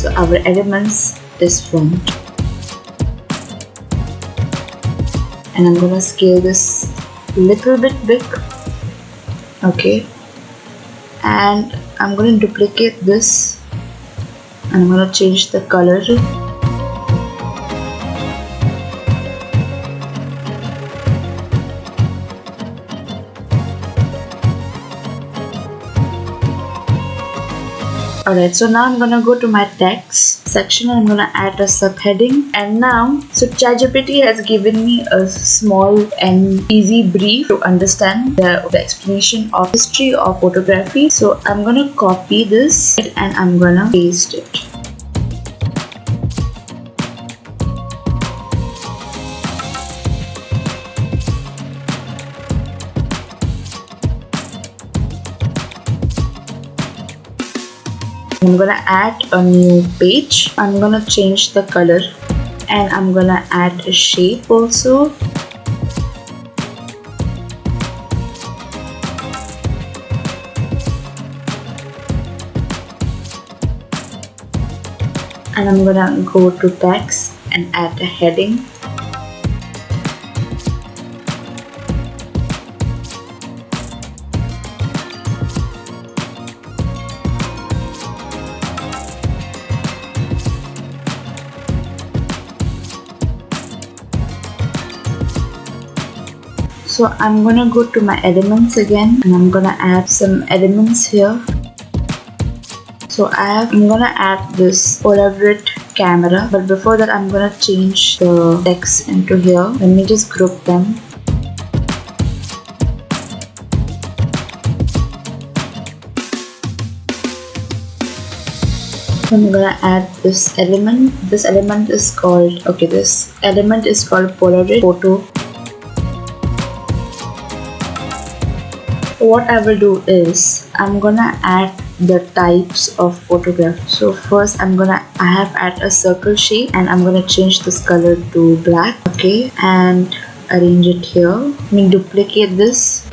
So our elements is font, and I'm gonna scale this little bit big. Okay, and I'm gonna duplicate this and I'm gonna change the color. Alright, so now I'm gonna go to my text section and I'm gonna add a subheading. And now, so ChatGPT has given me a small and easy brief to understand the explanation of history of photography. So I'm gonna copy this and I'm gonna paste it. I'm gonna add a new page. I'm gonna change the color and I'm gonna add a shape also. And I'm gonna go to text and add a heading. So I'm gonna go to my elements again and I'm gonna add some elements here. So I'm gonna add this Polaroid camera, but before that I'm gonna change the text into here. Let me just group them. I'm gonna add this element. This element is called Polaroid photo. What I will do is I'm gonna add the types of photograph. So first I have add a circle shape and I'm gonna change this color to black. Okay, and arrange it here. Let me duplicate this.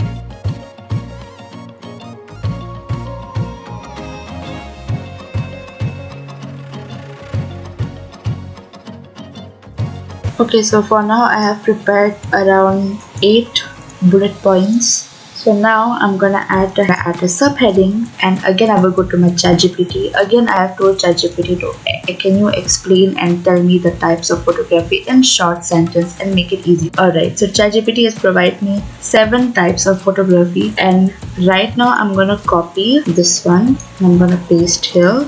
Okay, so for now I have prepared around 8 bullet points. So now I'm gonna add a subheading, and again I will go to my ChatGPT. Again I have told ChatGPT to can you explain and tell me the types of photography in short sentence and make it easy. Alright, so ChatGPT has provided me 7 types of photography, and right now I'm gonna copy this one and I'm gonna paste here.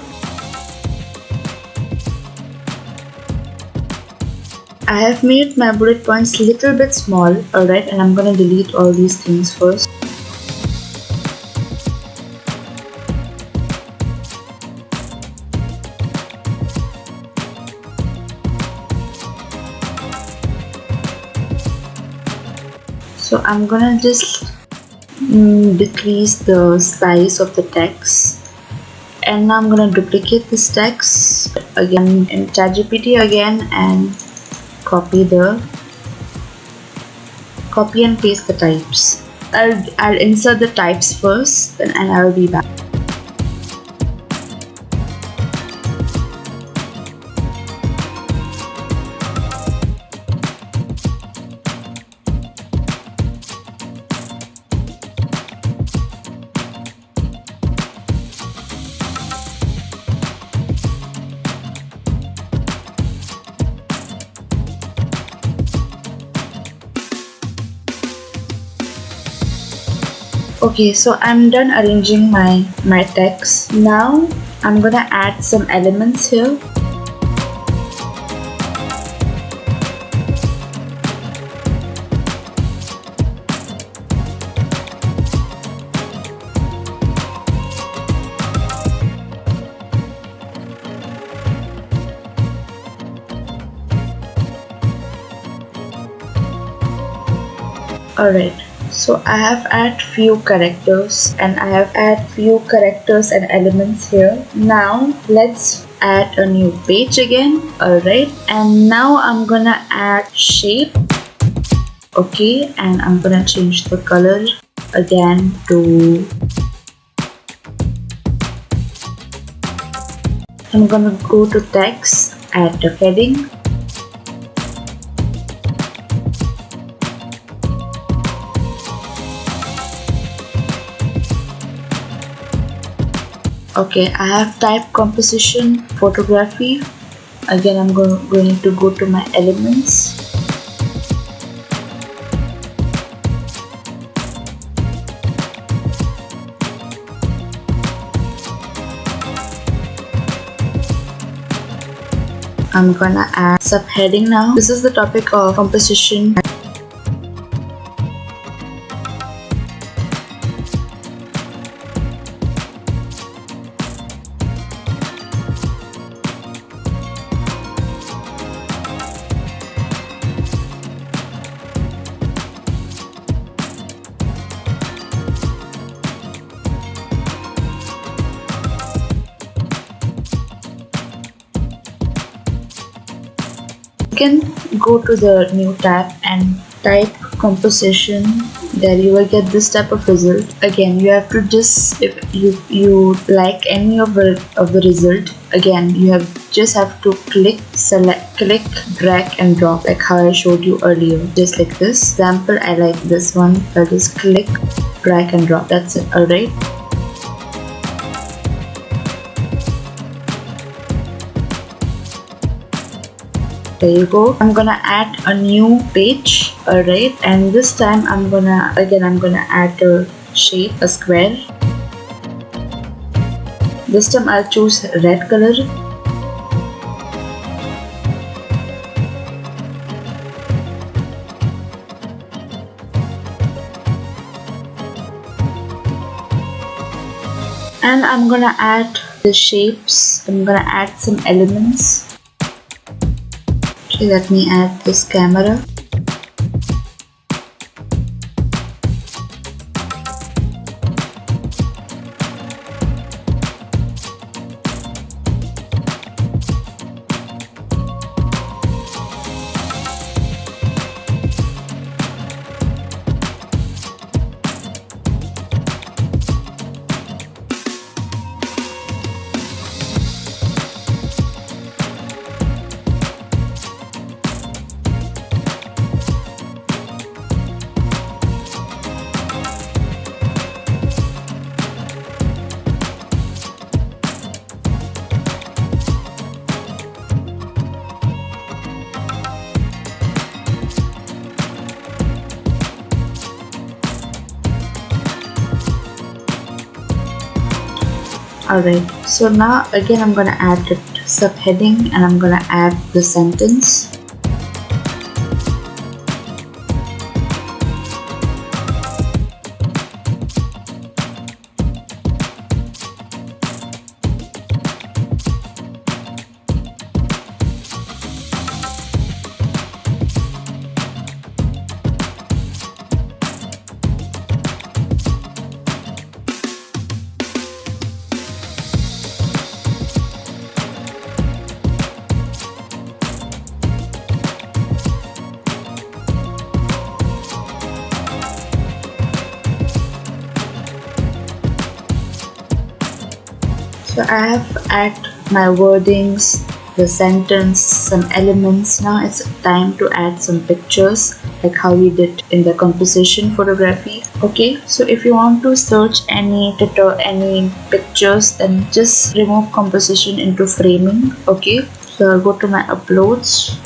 I have made my bullet points a little bit small, alright, and I'm gonna delete all these things first. So I'm gonna just decrease the size of the text, and now I'm gonna duplicate this text again in ChatGPT again and copy and paste the types. I'll insert the types first and I'll be back. Okay, so I'm done arranging my text. Now I'm gonna add some elements here. Alright, so I have add few characters and elements here. Now let's add a new page again. Alright, and now I'm gonna add shape. Okay, and I'm gonna change the color again to I'm gonna go to text, add the heading. Okay, I have type composition photography. Again, I'm going to go to my elements. I'm gonna add subheading now. This is the topic of composition. You can go to the new tab and type composition. There you will get this type of result. Again, you have to just, if you like any of the result, again you just have to click, select, click, drag and drop, like how I showed you earlier, just like this. Example, I like this one. I'll just click, drag and drop. That's it. Alright. There you go. I'm gonna add a new page. Alright, and this time I'm gonna add a shape, a square. This time I'll choose red color. And I'm gonna add the shapes. I'm gonna add some elements. Okay, let me add this camera. Alright, so now again I'm gonna add the subheading and I'm gonna add the sentence. So I have added my wordings, the sentence, some elements. Now it's time to add some pictures, like how we did in the composition photography. Okay, so if you want to search any pictures, then just remove composition into framing. Okay, so I'll go to my uploads.